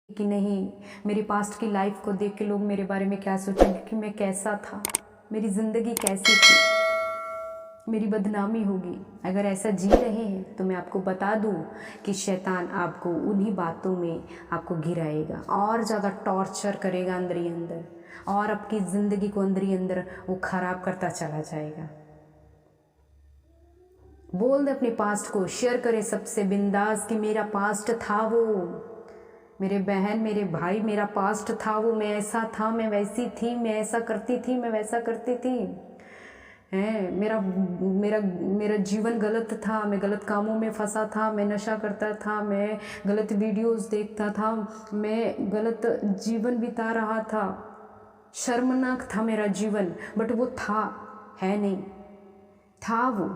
कि नहीं, मेरी पास्ट की लाइफ को देख के लोग मेरे बारे में क्या सोचेंगे कि मैं कैसा था, मेरी ज़िंदगी कैसी थी, मेरी बदनामी होगी। अगर ऐसा जी रहे हैं तो मैं आपको बता दूं कि शैतान आपको उन्हीं बातों में आपको गिराएगा और ज़्यादा टॉर्चर करेगा अंदर ही अंदर, और आपकी ज़िंदगी को अंदर ही अंदर वो ख़राब करता चला जाएगा। बोल दे अपने पास्ट को, शेयर करें सबसे बिंदास कि मेरा पास्ट था वो, मेरे बहन मेरे भाई, मेरा पास्ट था वो, मैं ऐसा था, मैं वैसी थी, मैं ऐसा करती थी, मैं वैसा करती थी। हैं, मेरा मेरा मेरा जीवन गलत था, मैं गलत कामों में फंसा था, मैं नशा करता था, मैं गलत वीडियोस देखता था, मैं गलत जीवन बिता रहा था, शर्मनाक था मेरा जीवन। बट वो था, है नहीं, था वो।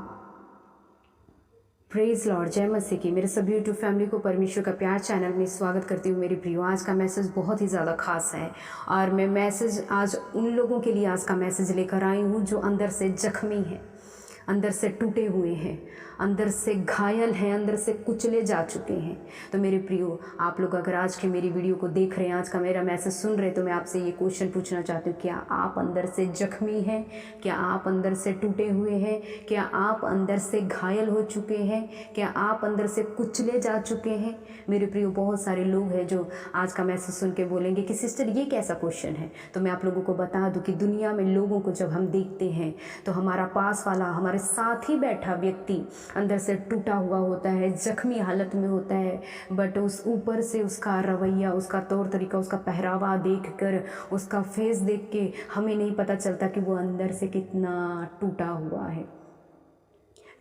प्रेज लॉर्ड, जय मसीह की। मेरे सभी यूट्यूब फैमिली को परमेश्वर का प्यार चैनल में स्वागत करती हूँ। मेरी प्रियो, आज का मैसेज बहुत ही ज़्यादा खास है और मैं मैसेज आज उन लोगों के लिए आज का मैसेज लेकर आई हूँ जो अंदर से जख्मी हैं, अंदर से टूटे हुए हैं, अंदर से घायल हैं, अंदर से कुचले जा चुके हैं। तो मेरे प्रियो, आप लोग अगर आज के मेरी वीडियो को देख रहे हैं, आज का मेरा मैसेज सुन रहे हैं, तो मैं आपसे ये क्वेश्चन पूछना चाहती हूँ, क्या आप अंदर से जख्मी हैं? क्या आप अंदर से टूटे हुए हैं? क्या आप अंदर से घायल हो चुके हैं? क्या आप अंदर से कुचले जा चुके हैं? मेरे प्रियो, बहुत सारे लोग हैं जो आज का मैसेज सुन के बोलेंगे कि सिस्टर ये कैसा क्वेश्चन है। तो मैं आप लोगों को बता दूँ कि दुनिया में लोगों को जब हम देखते हैं तो हमारा पास वाला, हमारे साथ ही बैठा व्यक्ति अंदर से टूटा हुआ होता है, जख्मी हालत में होता है, बट उस ऊपर से उसका रवैया, उसका तौर तरीका, उसका पहरावा देखकर, उसका फेस देख के हमें नहीं पता चलता कि वो अंदर से कितना टूटा हुआ है।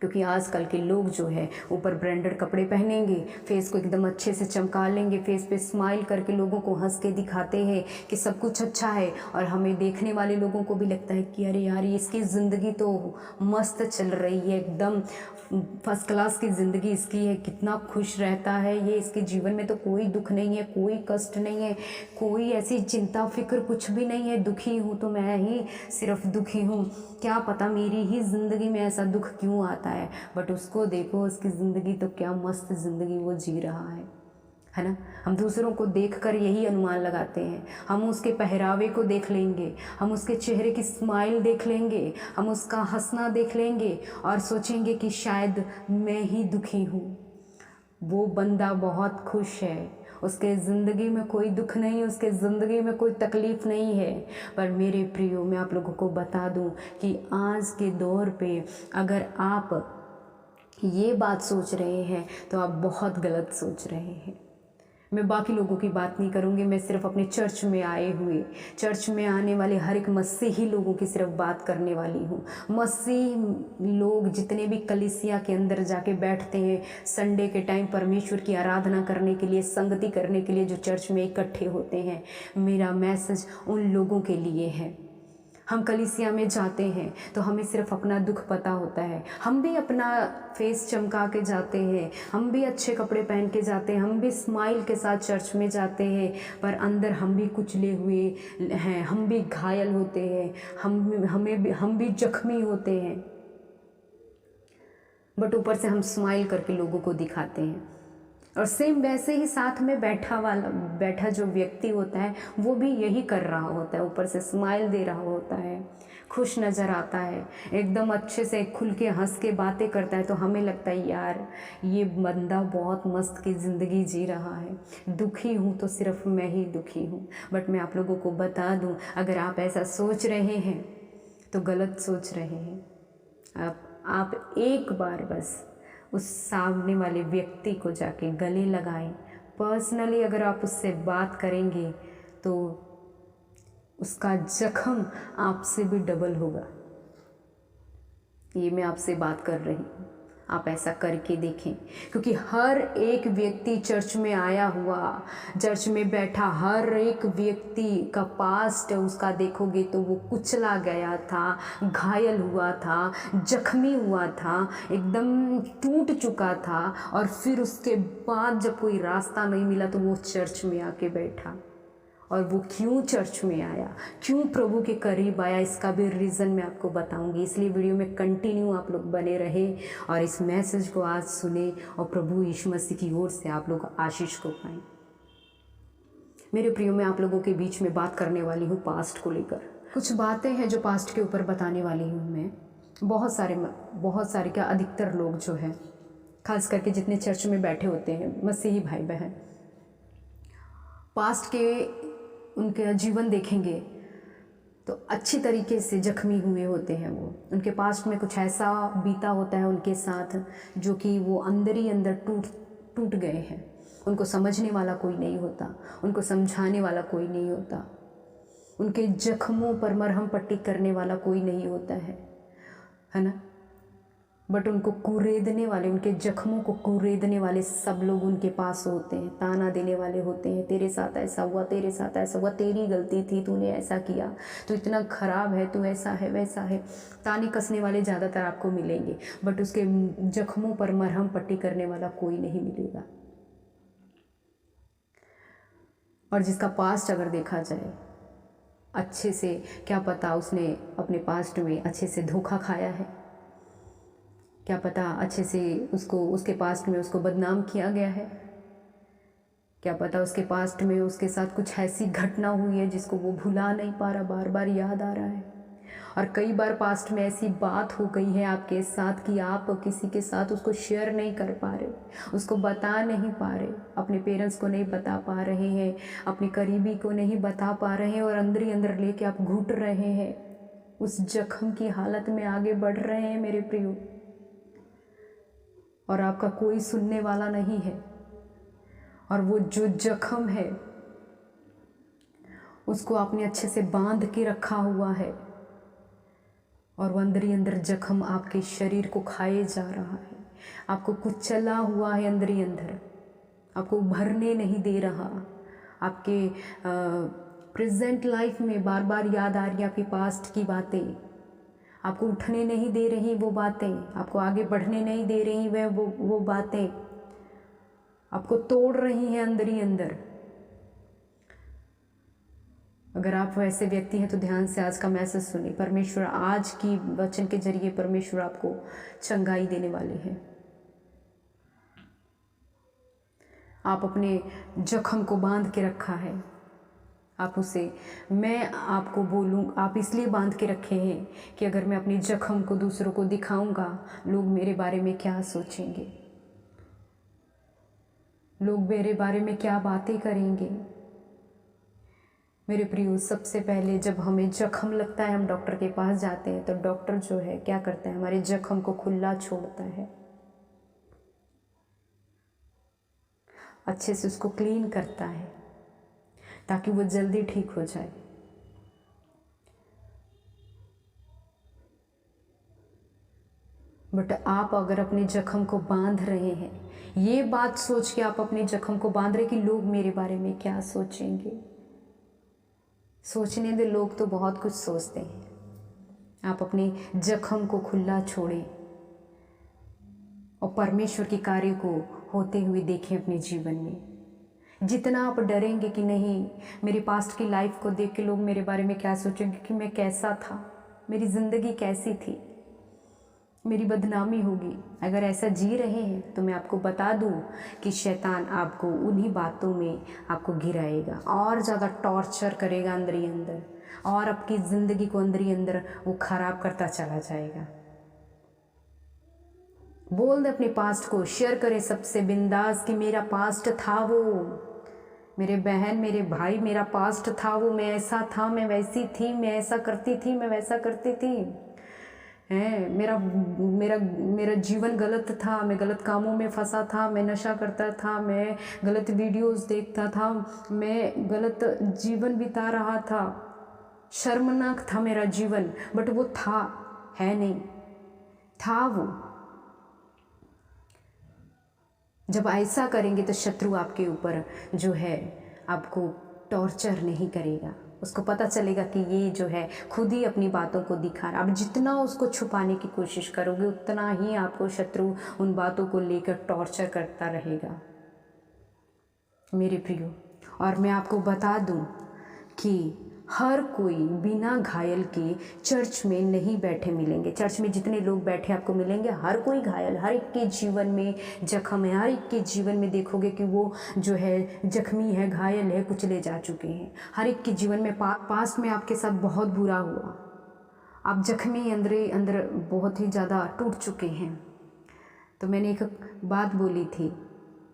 क्योंकि आजकल के लोग जो है ऊपर ब्रांडेड कपड़े पहनेंगे, फेस को एकदम अच्छे से चमका लेंगे, फेस पे स्माइल करके लोगों को हंस के दिखाते हैं कि सब कुछ अच्छा है, और हमें देखने वाले लोगों को भी लगता है कि अरे यार, इसकी ज़िंदगी तो मस्त चल रही है, एकदम फर्स्ट क्लास की ज़िंदगी इसकी है, कितना खुश रहता है ये, इसके जीवन में तो कोई दुख नहीं है, कोई कष्ट नहीं है, कोई ऐसी चिंता फिक्र कुछ भी नहीं है। दुखी हूँ तो मैं ही सिर्फ दुखी हूँ, क्या पता मेरी ही ज़िंदगी में ऐसा दुख क्यों आता है। बट उसको देखो, उसकी ज़िंदगी तो क्या मस्त ज़िंदगी वो जी रहा है ना। हम दूसरों को देखकर यही अनुमान लगाते हैं, हम उसके पहरावे को देख लेंगे, हम उसके चेहरे की स्माइल देख लेंगे, हम उसका हंसना देख लेंगे और सोचेंगे कि शायद मैं ही दुखी हूँ, वो बंदा बहुत खुश है, उसके ज़िंदगी में कोई दुख नहीं, उसके ज़िंदगी में कोई तकलीफ़ नहीं है। पर मेरे प्रियो, मैं आप लोगों को बता दूं कि आज के दौर पे अगर आप ये बात सोच रहे हैं तो आप बहुत गलत सोच रहे हैं। मैं बाकी लोगों की बात नहीं करूँगी, मैं सिर्फ अपने चर्च में आए हुए, चर्च में आने वाले हर एक मसीही लोगों की सिर्फ बात करने वाली हूँ। मसीह लोग जितने भी कलीसिया के अंदर जाके बैठते हैं संडे के टाइम परमेश्वर की आराधना करने के लिए, संगति करने के लिए, जो चर्च में इकट्ठे होते हैं, मेरा मैसेज उन लोगों के लिए है। हम कलीसिया में जाते हैं तो हमें सिर्फ अपना दुख पता होता है, हम भी अपना फेस चमका के जाते हैं, हम भी अच्छे कपड़े पहन के जाते हैं, हम भी स्माइल के साथ चर्च में जाते हैं, पर अंदर हम भी कुचले हुए हैं, हम भी घायल होते हैं, हम भी जख्मी होते हैं। बट ऊपर से हम स्माइल करके लोगों को दिखाते हैं। और सेम वैसे ही साथ में बैठा जो व्यक्ति होता है वो भी यही कर रहा होता है, ऊपर से स्माइल दे रहा होता है, खुश नज़र आता है, एकदम अच्छे से खुल के हंस के बातें करता है, तो हमें लगता है यार ये बंदा बहुत मस्त की ज़िंदगी जी रहा है। दुखी हूँ तो सिर्फ मैं ही दुखी हूँ। बट मैं आप लोगों को बता दूँ, अगर आप ऐसा सोच रहे हैं तो गलत सोच रहे हैं। आप एक बार बस उस सामने वाले व्यक्ति को जाके गले लगाएं, पर्सनली अगर आप उससे बात करेंगे तो उसका जख्म आपसे भी डबल होगा। ये मैं आपसे बात कर रही हूँ, आप ऐसा करके देखें। क्योंकि हर एक व्यक्ति चर्च में आया हुआ, चर्च में बैठा हर एक व्यक्ति का पास्ट उसका देखोगे तो वो कुचला गया था, घायल हुआ था, जख्मी हुआ था, एकदम टूट चुका था, और फिर उसके बाद जब कोई रास्ता नहीं मिला तो वो चर्च में आके बैठा। और वो क्यों चर्च में आया, क्यों प्रभु के करीब आया, इसका भी रीज़न मैं आपको बताऊंगी। इसलिए वीडियो में कंटिन्यू आप लोग बने रहे और इस मैसेज को आज सुने और प्रभु यीशु मसीह की ओर से आप लोग आशीष को पाएं। मेरे प्रियो, मैं आप लोगों के बीच में बात करने वाली हूँ पास्ट को लेकर। कुछ बातें हैं जो पास्ट के ऊपर बताने वाली हूँ मैं। बहुत सारे क्या, अधिकतर लोग जो है, खास करके जितने चर्च में बैठे होते हैं मसीही भाई बहन, पास्ट के उनके जीवन देखेंगे तो अच्छी तरीके से जख्मी हुए होते हैं। वो उनके पास्ट में कुछ ऐसा बीता होता है उनके साथ जो कि वो अंदर ही अंदर टूट गए हैं। उनको समझने वाला कोई नहीं होता, उनको समझाने वाला कोई नहीं होता, उनके जख्मों पर मरहम पट्टी करने वाला कोई नहीं होता है ना। बट उनको कुरेदने वाले, उनके जख्मों को कुरेदने वाले सब लोग उनके पास होते हैं, ताना देने वाले होते हैं। तेरे साथ ऐसा हुआ, तेरे साथ ऐसा हुआ, तेरी गलती थी, तूने ऐसा किया, तू इतना ख़राब है, तू ऐसा है वैसा है। ताने कसने वाले ज़्यादातर आपको मिलेंगे, बट उसके जख्मों पर मरहम पट्टी करने वाला कोई नहीं मिलेगा। और जिसका पास्ट अगर देखा जाए अच्छे से, क्या पता उसने अपने पास्ट में अच्छे से धोखा खाया है, क्या पता अच्छे से उसके पास्ट में उसको बदनाम किया गया है, क्या पता उसके पास्ट में उसके साथ कुछ ऐसी घटना हुई है जिसको वो भुला नहीं पा रहा, बार बार याद आ रहा है। और कई बार पास्ट में ऐसी बात हो गई है आपके साथ कि आप किसी के साथ उसको शेयर नहीं कर पा रहे, उसको बता नहीं पा रहे, अपने पेरेंट्स को नहीं बता पा रहे हैं, अपने करीबी को नहीं बता पा रहे हैं, और अंदर ही अंदर लेके आप घुट रहे हैं, उस जख्म की हालत में आगे बढ़ रहे हैं मेरे प्रियो। और आपका कोई सुनने वाला नहीं है, और वो जो जख्म है उसको आपने अच्छे से बांध के रखा हुआ है, और वो अंदर ही अंदर जख्म आपके शरीर को खाए जा रहा है, आपको कुचला हुआ है अंदर ही अंदर, आपको उभरने नहीं दे रहा। आपके प्रेजेंट लाइफ में बार बार याद आ रही है आपकी पास्ट की बातें, आपको उठने नहीं दे रही वो बातें, आपको आगे बढ़ने नहीं दे रही वो बातें, आपको तोड़ रही हैं अंदर ही अंदर। अगर आप वैसे व्यक्ति हैं तो ध्यान से आज का मैसेज सुनिए। परमेश्वर आज की वचन के जरिए परमेश्वर आपको चंगाई देने वाले हैं। आप अपने जख्म को बांध के रखा है, आप उसे, मैं आपको बोलूँ, आप इसलिए बांध के रखे हैं कि अगर मैं अपनी जख्म को दूसरों को दिखाऊंगा, लोग मेरे बारे में क्या सोचेंगे, लोग मेरे बारे में क्या बातें करेंगे। मेरे प्रियो, सबसे पहले जब हमें जख्म लगता है हम डॉक्टर के पास जाते हैं, तो डॉक्टर जो है क्या करता है, हमारे जख्म को खुला छोड़ता है, अच्छे से उसको क्लीन करता है ताकि वो जल्दी ठीक हो जाए। बट आप अगर अपने जख्म को बांध रहे हैं, ये बात सोच के आप अपने जख्म को बांध रहे कि लोग मेरे बारे में क्या सोचेंगे, सोचने दे, लोग तो बहुत कुछ सोचते हैं। आप अपने जख्म को खुला छोड़ें और परमेश्वर के कार्य को होते हुए देखें अपने जीवन में। जितना आप डरेंगे कि नहीं, मेरी पास्ट की लाइफ को देख के लोग मेरे बारे में क्या सोचेंगे, कि मैं कैसा था, मेरी ज़िंदगी कैसी थी, मेरी बदनामी होगी, अगर ऐसा जी रहे हैं तो मैं आपको बता दूं कि शैतान आपको उन्हीं बातों में आपको गिराएगा, और ज़्यादा टॉर्चर करेगा अंदर ही अंदर, और आपकी ज़िंदगी को अंदर ही अंदर वो ख़राब करता चला जाएगा। बोल दे अपने पास्ट को, शेयर करें सबसे बिंदास कि मेरा पास्ट था वो, मेरे बहन मेरे भाई, मेरा पास्ट था वो, मैं ऐसा था, मैं वैसी थी, मैं ऐसा करती थी, मैं वैसा करती थी, है मेरा मेरा मेरा जीवन गलत था, मैं गलत कामों में फंसा था, मैं नशा करता था, मैं गलत वीडियोस देखता था, मैं गलत जीवन बिता रहा था, शर्मनाक था मेरा जीवन, बट वो था, है नहीं, था वो। जब ऐसा करेंगे तो शत्रु आपके ऊपर जो है आपको टॉर्चर नहीं करेगा, उसको पता चलेगा कि ये जो है खुद ही अपनी बातों को दिखा रहा। अब जितना उसको छुपाने की कोशिश करोगे उतना ही आपको शत्रु उन बातों को लेकर टॉर्चर करता रहेगा मेरे प्रियो। और मैं आपको बता दूं कि हर कोई बिना घायल के चर्च में नहीं बैठे मिलेंगे। चर्च में जितने लोग बैठे आपको मिलेंगे, हर कोई घायल, हर एक के जीवन में जख्म है, हर एक के जीवन में देखोगे कि वो जो है जख्मी है, घायल है, कुचले जा चुके हैं। हर एक के जीवन में पास्ट में आपके साथ बहुत बुरा हुआ, आप जख्मी अंदर बहुत ही ज़्यादा टूट चुके हैं। तो मैंने एक बात बोली थी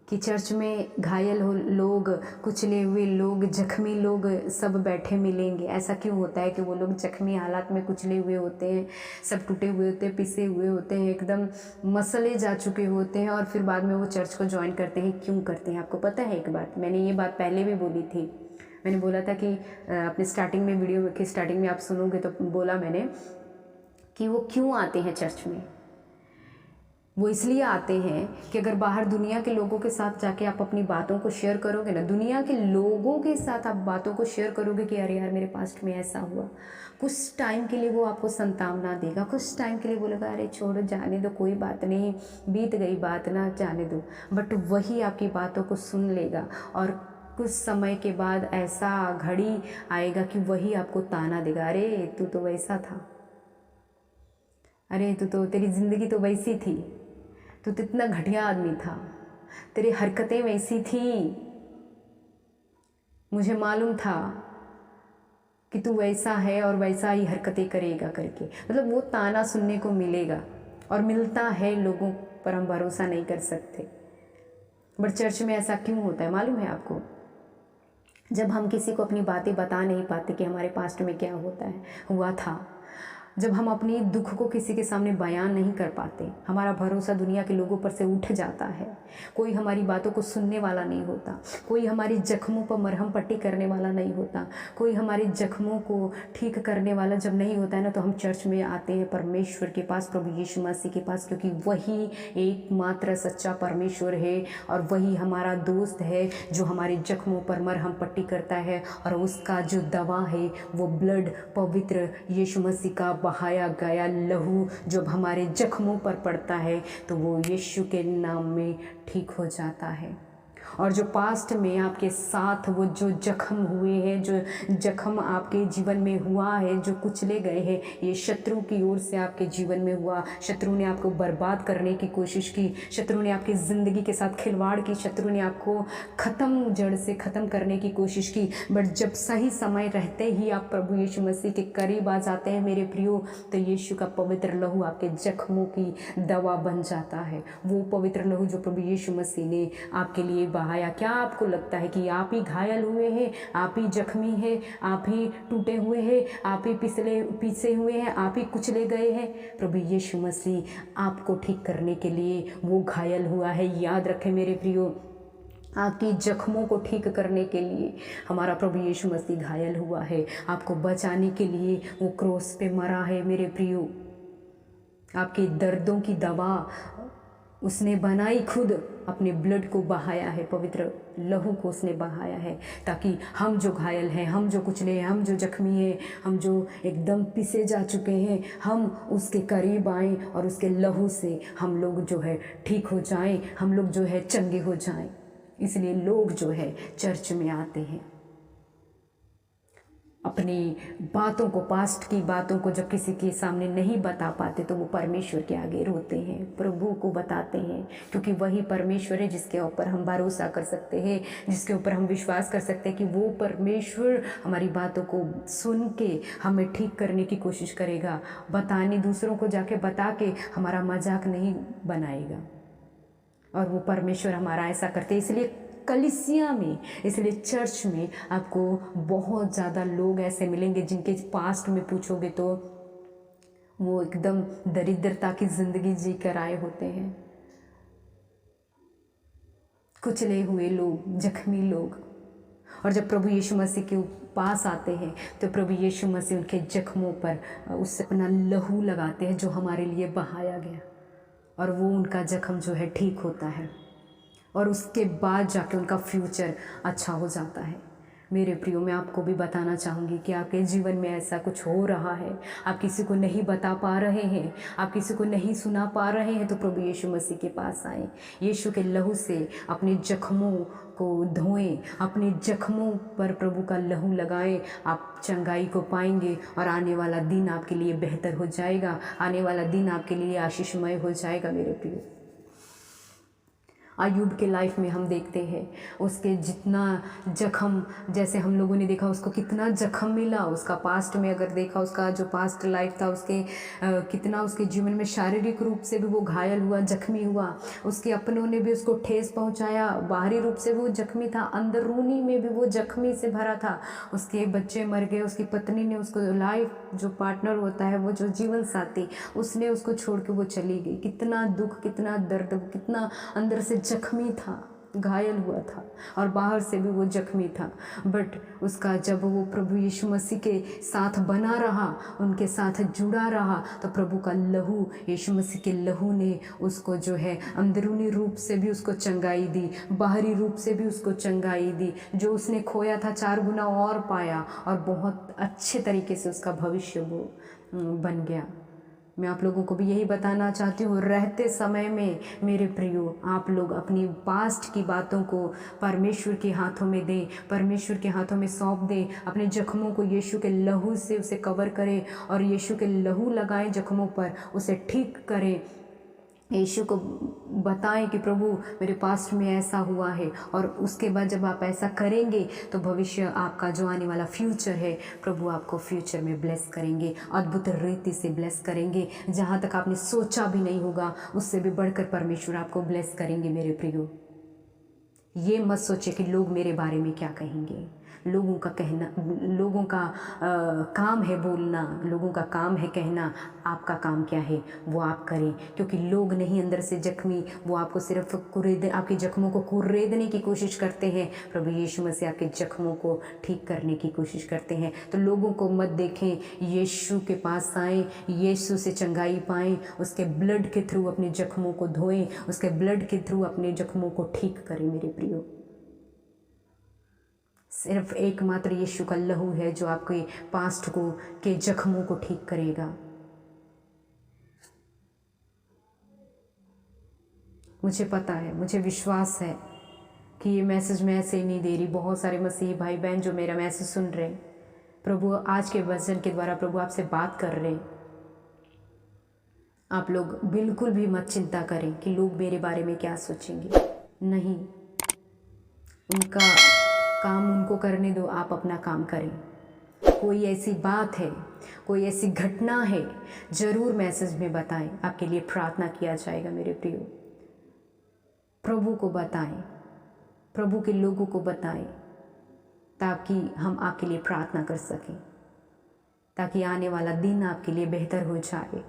कि चर्च में घायल हो लोग, कुचले हुए लोग, जख्मी लोग सब बैठे मिलेंगे। ऐसा क्यों होता है कि वो लोग जख्मी हालात में कुचले हुए होते हैं, सब टूटे हुए होते हैं, पिसे हुए होते हैं, एकदम मसले जा चुके होते हैं, और फिर बाद में वो चर्च को ज्वाइन करते हैं? क्यों करते हैं? आपको पता है एक बात, मैंने ये बात पहले भी बोली थी। मैंने बोला था कि अपने स्टार्टिंग में, वीडियो के स्टार्टिंग में आप सुनोगे तो बोला मैंने कि वो क्यों आते हैं चर्च में। वो इसलिए आते हैं कि अगर बाहर दुनिया के लोगों के साथ जाके आप अपनी बातों को शेयर करोगे ना, दुनिया के लोगों के साथ आप बातों को शेयर करोगे कि अरे यार मेरे पास्ट में ऐसा हुआ, कुछ टाइम के लिए वो आपको सांत्वना देगा, कुछ टाइम के लिए बोलेगा अरे छोड़ो, जाने दो, कोई बात नहीं, बीत गई बात ना, जाने दो। बट वही आपकी बातों को सुन लेगा, और कुछ समय के बाद ऐसा घड़ी आएगा कि वही आपको ताना देगा, अरे तू तो वैसा था, अरे तू तो, तेरी ज़िंदगी तो वैसी थी, तू तो इतना घटिया आदमी था, तेरी हरकतें वैसी थी, मुझे मालूम था कि तू वैसा है और वैसा ही हरकतें करेगा करके। मतलब वो ताना सुनने को मिलेगा, और मिलता है लोगों पर, हम भरोसा नहीं कर सकते। बट चर्च में ऐसा क्यों होता है मालूम है आपको? जब हम किसी को अपनी बातें बता नहीं पाते कि हमारे पास्ट में क्या हुआ था, जब हम अपनी दुख को किसी के सामने बयान नहीं कर पाते, हमारा भरोसा दुनिया के लोगों पर से उठ जाता है। कोई हमारी बातों को सुनने वाला नहीं होता, कोई हमारी जख्मों पर मरहम पट्टी करने वाला नहीं होता, कोई हमारे जख्मों को ठीक करने वाला जब नहीं होता है ना, तो हम चर्च में आते हैं परमेश्वर के पास, प्रभु यीशु मसीह के पास, क्योंकि वही एकमात्र सच्चा परमेश्वर है, और वही हमारा दोस्त है जो हमारे जख्मों पर मरहम पट्टी करता है, और उसका जो दवा है वो ब्लड, पवित्र यीशु मसीह का बहाया गया लहू जब हमारे जख्मों पर पड़ता है तो वो यीशु के नाम में ठीक हो जाता है। और जो पास्ट में आपके साथ वो जो जख्म हुए हैं, जो जख्म आपके जीवन में हुआ है, जो कुचले गए हैं, ये शत्रु की ओर से आपके जीवन में हुआ। शत्रु ने आपको बर्बाद करने की कोशिश की, शत्रु ने आपकी ज़िंदगी के साथ खिलवाड़ की, शत्रु ने आपको ख़त्म, जड़ से ख़त्म करने की कोशिश की। बट जब सही समय रहते ही आप प्रभु यीशु मसीह के करीब आ जाते हैं मेरे प्रियो, तो यीशु का पवित्र लहू आपके जख्मों की दवा बन जाता है। वो पवित्र लहू जो प्रभु यीशु मसीह ने आपके लिए बहाया। क्या आपको लगता है कि आप ही घायल हुए हैं, आप ही जख्मी हैं, आप ही टूटे हुए हैं, आप ही पिसे हुए हैं, आप ही कुचले गए हैं? प्रभु यीशु मसीह आपको ठीक करने के लिए वो घायल हुआ है। याद रखें मेरे प्रियो, आपकी जख्मों को ठीक करने के लिए हमारा प्रभु यीशु मसीह घायल हुआ है। आपको बचाने के लिए वो क्रोस पे मरा है मेरे प्रियो। आपके दर्दों की दवा उसने बनाई, खुद अपने ब्लड को बहाया है, पवित्र लहू को उसने बहाया है, ताकि हम जो घायल हैं, हम जो कुचले हैं, हम जो जख्मी हैं, हम जो एकदम पिसे जा चुके हैं, हम उसके करीब आएं और उसके लहू से हम लोग जो है ठीक हो जाएं, हम लोग जो है चंगे हो जाएं। इसलिए लोग जो है चर्च में आते हैं। अपनी बातों को, पास्ट की बातों को जब किसी के सामने नहीं बता पाते तो वो परमेश्वर के आगे रोते हैं, प्रभु को बताते हैं, क्योंकि वही परमेश्वर है जिसके ऊपर हम भरोसा कर सकते हैं, जिसके ऊपर हम विश्वास कर सकते हैं कि वो परमेश्वर हमारी बातों को सुन के हमें ठीक करने की कोशिश करेगा। बताने, दूसरों को जाके बता के हमारा मजाक नहीं बनाएगा, और वो परमेश्वर हमारा ऐसा करते। इसलिए कलीसिया में, इसलिए चर्च में आपको बहुत ज़्यादा लोग ऐसे मिलेंगे जिनके पास्ट में पूछोगे तो वो एकदम दरिद्रता की ज़िंदगी जी कर आए होते हैं, कुचले हुए लोग, जख्मी लोग। और जब प्रभु यीशु मसीह के पास आते हैं तो प्रभु यीशु मसीह उनके जख्मों पर उससे अपना लहू लगाते हैं जो हमारे लिए बहाया गया, और वो उनका जख्म जो है ठीक होता है, और उसके बाद जाके उनका फ्यूचर अच्छा हो जाता है। मेरे प्रियो, मैं आपको भी बताना चाहूँगी कि आपके जीवन में ऐसा कुछ हो रहा है, आप किसी को नहीं बता पा रहे हैं, आप किसी को नहीं सुना पा रहे हैं, तो प्रभु यीशु मसीह के पास आएँ। यीशु के लहू से अपने जख्मों को धोएं, अपने जख्मों पर प्रभु का लहू लगाएं, आप चंगाई को पाएंगे और आने वाला दिन आपके लिए बेहतर हो जाएगा, आने वाला दिन आपके लिए आशीषमय हो जाएगा मेरे प्रिय। अय्यूब के लाइफ में हम देखते हैं उसके जितना जख्म, जैसे हम लोगों ने देखा उसको कितना जख्म मिला, उसका पास्ट में अगर देखा उसका जो पास्ट लाइफ था उसके कितना उसके जीवन में शारीरिक रूप से भी वो घायल हुआ, जख्मी हुआ, उसके अपनों ने भी उसको ठेस पहुंचाया, बाहरी रूप से वो जख्मी था, अंदरूनी में भी वो जख्मी से भरा था, उसके बच्चे मर गए, उसकी पत्नी ने उसको, लाइफ जो पार्टनर होता है वो जो जीवन साथी, उसने उसको छोड़ के वो चली गई। कितना दुख, कितना दर्द, कितना अंदर से जख्मी था, घायल हुआ था और बाहर से भी वो जख्मी था। बट उसका जब वो प्रभु यीशु मसीह के साथ बना रहा, उनके साथ जुड़ा रहा, तो प्रभु का लहू, यीशु मसीह के लहू ने उसको जो है अंदरूनी रूप से भी उसको चंगाई दी, बाहरी रूप से भी उसको चंगाई दी। जो उसने खोया था 4 गुना और पाया और बहुत अच्छे तरीके से उसका भविष्य वो बन गया। मैं आप लोगों को भी यही बताना चाहती हूँ, रहते समय में मेरे प्रियो, आप लोग अपनी पास्ट की बातों को परमेश्वर के हाथों में दें, परमेश्वर के हाथों में सौंप दें, अपने जख्मों को यीशु के लहू से उसे कवर करें और यीशु के लहू लगाएं जख्मों पर, उसे ठीक करें। यीशु को बताएं कि प्रभु मेरे पास्ट में ऐसा हुआ है, और उसके बाद जब आप ऐसा करेंगे तो भविष्य आपका जो आने वाला फ्यूचर है, प्रभु आपको फ्यूचर में ब्लेस करेंगे, अद्भुत रीति से ब्लेस करेंगे, जहाँ तक आपने सोचा भी नहीं होगा उससे भी बढ़कर परमेश्वर आपको ब्लेस करेंगे मेरे प्रियो। ये मत सोचे कि लोग मेरे बारे में क्या कहेंगे। लोगों का कहना, लोगों का काम है बोलना, लोगों का काम है कहना, आपका काम क्या है वो आप करें, क्योंकि लोग नहीं अंदर से जख्मी, वो आपको सिर्फ आपके जख्मों को कुरेदने की कोशिश करते हैं। प्रभु यीशु मसीह आपके जख्मों को ठीक करने की कोशिश करते हैं। तो लोगों को मत देखें, यीशु के पास आएँ, यीशु से चंगाई पाएँ, उसके ब्लड के थ्रू अपने जख्मों को धोएं, उसके ब्लड के थ्रू अपने जख्मों को ठीक करें मेरे प्रियो। सिर्फ एकमात्र यीशु का लहू है जो आपके पास्ट को के जख्मों को ठीक करेगा। मुझे पता है, मुझे विश्वास है कि ये मैसेज मैं ऐसे ही नहीं दे रही। बहुत सारे मसीही भाई बहन जो मेरा मैसेज सुन रहे हैं, प्रभु आज के वचन के द्वारा प्रभु आपसे बात कर रहे हैं। आप लोग बिल्कुल भी मत चिंता करें कि लोग मेरे बारे में क्या सोचेंगे। नहीं, उनका काम उनको करने दो, आप अपना काम करें। कोई ऐसी बात है, कोई ऐसी घटना है, ज़रूर मैसेज में बताएं, आपके लिए प्रार्थना किया जाएगा मेरे प्रियो। प्रभु को बताएं, प्रभु के लोगों को बताएं, ताकि हम आपके लिए प्रार्थना कर सकें, ताकि आने वाला दिन आपके लिए बेहतर हो जाए,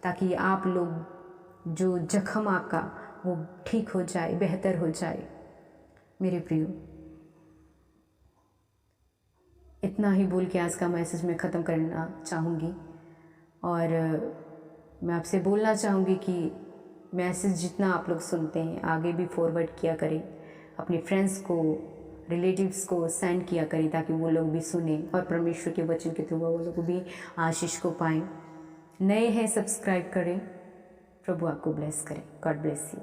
ताकि आप लोग जो जख्म आपका वो ठीक हो जाए, बेहतर हो जाए मेरे प्रियो। इतना ही बोल के आज का मैसेज मैं ख़त्म करना चाहूँगी, और मैं आपसे बोलना चाहूँगी कि मैसेज जितना आप लोग सुनते हैं आगे भी फॉरवर्ड किया करें, अपने फ्रेंड्स को, रिलेटिव्स को सेंड किया करें, ताकि वो लोग भी सुने और परमेश्वर के वचन के थ्रू वो लोग भी आशीष को पाएँ। नए हैं सब्सक्राइब करें। प्रभु आपको ब्लेस करें। God bless you.